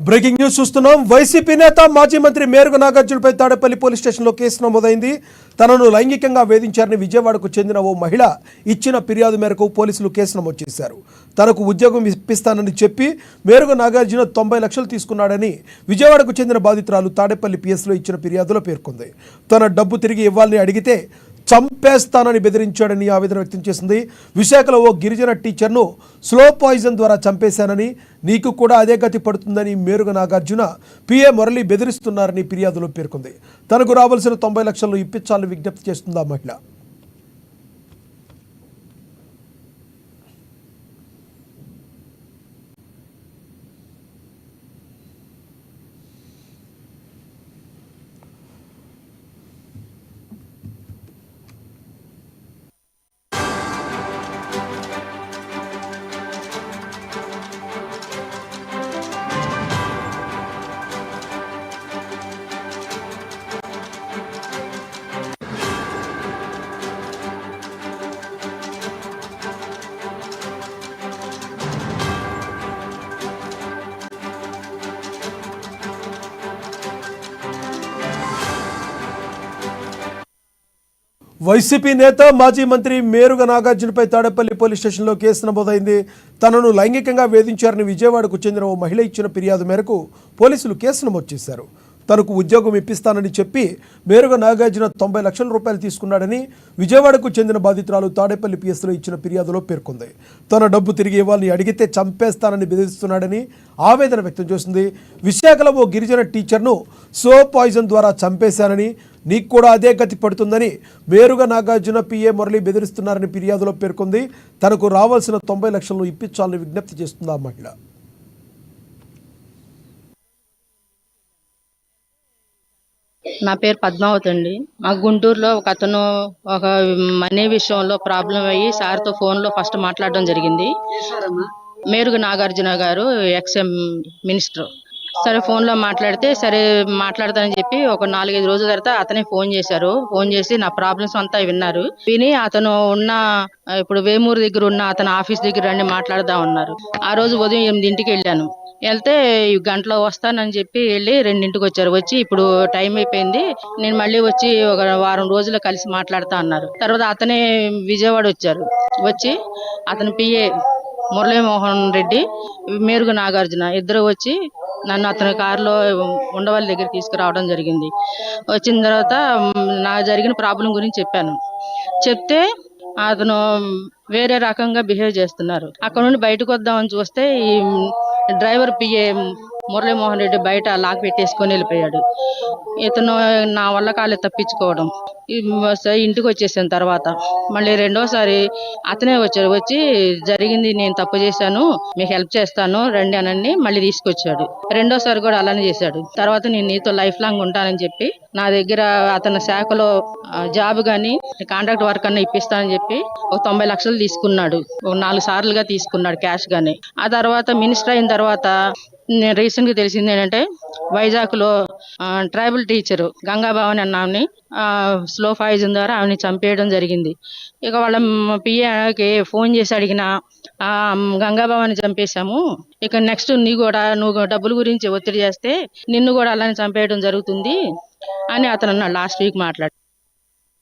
Breaking news చూస్తున్నాం. YCP నేత మాజీ మంత్రి మేరుగు నాగార్జునపై తాడేపల్లి పోలీస్ స్టేషన్లో కేసు నమోదైంది. తనను లైంగికంగా వేధించారని విజయవాడకు చెందిన ఓ మహిళ ఇచ్చిన ఫిర్యాదు మేరకు పోలీసులు కేసు నమోదు చేశారు. తనకు ఉద్యోగం ఇప్పిస్తానని చెప్పి మేరుగు నాగార్జున 90 లక్షలు తీసుకున్నాడని విజయవాడకు చెందిన బాధితురాలు తాడేపల్లి పిఎస్లో ఇచ్చిన ఫిర్యాదులో పేర్కొంది. తన డబ్బు తిరిగి ఇవ్వాలని అడిగితే చంపేస్తానని బెదిరించాడని ఆవేదన వ్యక్తం చేసింది. విశాఖలో ఓ గిరిజన టీచర్ను స్లో పాయిజన్ ద్వారా చంపేశానని, నీకు కూడా అదే గతి పడుతుందని మేరుగ నాగార్జున పిఏ మురళి బెదిరిస్తున్నారని ఫిర్యాదులో పేర్కొంది. తనకు రావాల్సిన 90 లక్షలను ఇప్పించాలని విజ్ఞప్తి చేస్తుంది ఆ మహిళ. వైసీపీ నేత మాజీ మంత్రి మేరుగ నాగార్జునపై తాడేపల్లి పోలీస్ స్టేషన్లో కేసు నమోదైంది. తనను లైంగికంగా వేధించారని విజయవాడకు చెందిన ఓ మహిళ ఇచ్చిన ఫిర్యాదు మేరకు పోలీసులు కేసు నమోదు చేశారు. తనకు ఉద్యోగం ఇప్పిస్తానని చెప్పి మేరుగ నాగార్జున 90 లక్షల రూపాయలు తీసుకున్నాడని విజయవాడకు చెందిన బాధితురాలు తాడేపల్లి పిఎస్లో ఇచ్చిన ఫిర్యాదులో పేర్కొంది. తన డబ్బు తిరిగి ఇవ్వాలని అడిగితే చంపేస్తానని బెదిరిస్తున్నాడని ఆవేదన వ్యక్తం చేసింది. విశాఖలో ఓ గిరిజన టీచర్ను సో పాయిజన్ ద్వారా చంపేశానని, నీకు కూడా అదే గతి పడుతుందని మేరుగ నాగార్జున పిఏ మురళి బెదిరిస్తున్నారని ఫిర్యాదులో పేర్కొంది. తనకు రావాల్సిన 90 లక్షలను ఇప్పించాలని విజ్ఞప్తి చేస్తుంది ఆ మహిళ. నా పేరు పద్మావతి అండి. మా గుంటూరులో ఒక అతను ఒక మనీ విషయంలో ప్రాబ్లం అయ్యి సార్తో ఫోన్లో ఫస్ట్ మాట్లాడడం జరిగింది. మేరుగ నాగార్జున గారు ఎక్స్ఎం మినిస్టర్. సరే ఫోన్లో మాట్లాడితే సరే మాట్లాడతానని చెప్పి ఒక 4-5 రోజుల తర్వాత అతనే ఫోన్ చేశారు. ఫోన్ చేసి నా ప్రాబ్లమ్స్ అంతా విన్నారు. విని అతను ఉన్న ఇప్పుడు వేమూరు దగ్గర ఉన్న అతను ఆఫీస్ దగ్గర రండి మాట్లాడదాం అన్నారు. ఆ రోజు ఉదయం 8ంటికి వెళ్ళాను. వెళ్తే గంటలో వస్తానని చెప్పి వెళ్ళి 2ంటికి వచ్చారు. వచ్చి ఇప్పుడు టైం అయిపోయింది, నేను మళ్ళీ వచ్చి ఒక వారం రోజులు కలిసి మాట్లాడతా అన్నారు. తర్వాత అతనే విజయవాడ వచ్చారు. వచ్చి అతని పిఏ మురళీమోహన్ రెడ్డి, మేరుగ నాగార్జున ఇద్దరు వచ్చి నన్ను అతని కారులో ఉండవల్లి దగ్గర తీసుకురావడం జరిగింది. వచ్చిన తర్వాత నా జరిగిన ప్రాబ్లం గురించి చెప్పాను. చెప్తే అతను వేరే రకంగా బిహేవ్ చేస్తున్నారు. అక్కడ నుండి బయటకు వద్దామని చూస్తే ఈ డ్రైవర్ పిఏ మురళీమోహన్ రెడ్డి బయట లాక్ పెట్టేసుకొని వెళ్ళిపోయాడు. ఇతను నా వల్ల కాలే తప్పించుకోవడం. ఇంటికి వచ్చేసిన తర్వాత మళ్ళీ రెండోసారి అతనే వచ్చాడు. వచ్చి జరిగింది నేను తప్పు చేశాను, మీకు హెల్ప్ చేస్తాను రండి అని మళ్ళీ తీసుకొచ్చాడు. రెండోసారి కూడా అలానే చేశాడు. తర్వాత నేను నీతో లైఫ్ లాంగ్ ఉంటానని చెప్పి నా దగ్గర అతని శాఖలో జాబ్ గాని కాంట్రాక్ట్ వర్క్ అన్న ఇప్పిస్తానని చెప్పి ఒక 90 లక్షలు తీసుకున్నాడు. ఒక 4 సార్లుగా తీసుకున్నాడు క్యాష్ గాని. ఆ తర్వాత మినిస్టర్ అయిన తర్వాత రీసెంట్ గా తెలిసింది ఏంటంటే వైజాగ్ లో ట్రైబల్ టీచర్ గంగాభవాని అన్న ఆమెని స్లో పాయిజన్ ద్వారా ఆమెని చంపేయడం జరిగింది. ఇక వాళ్ళ పిఏకి ఫోన్ చేసి అడిగిన గంగాభవాని చంపేశాము, ఇక నెక్స్ట్ నువ్వు డబ్బుల గురించి ఒత్తిడి చేస్తే నిన్ను కూడా అలానే చంపేయడం జరుగుతుంది అని అతను లాస్ట్ వీక్ మాట్లాడు.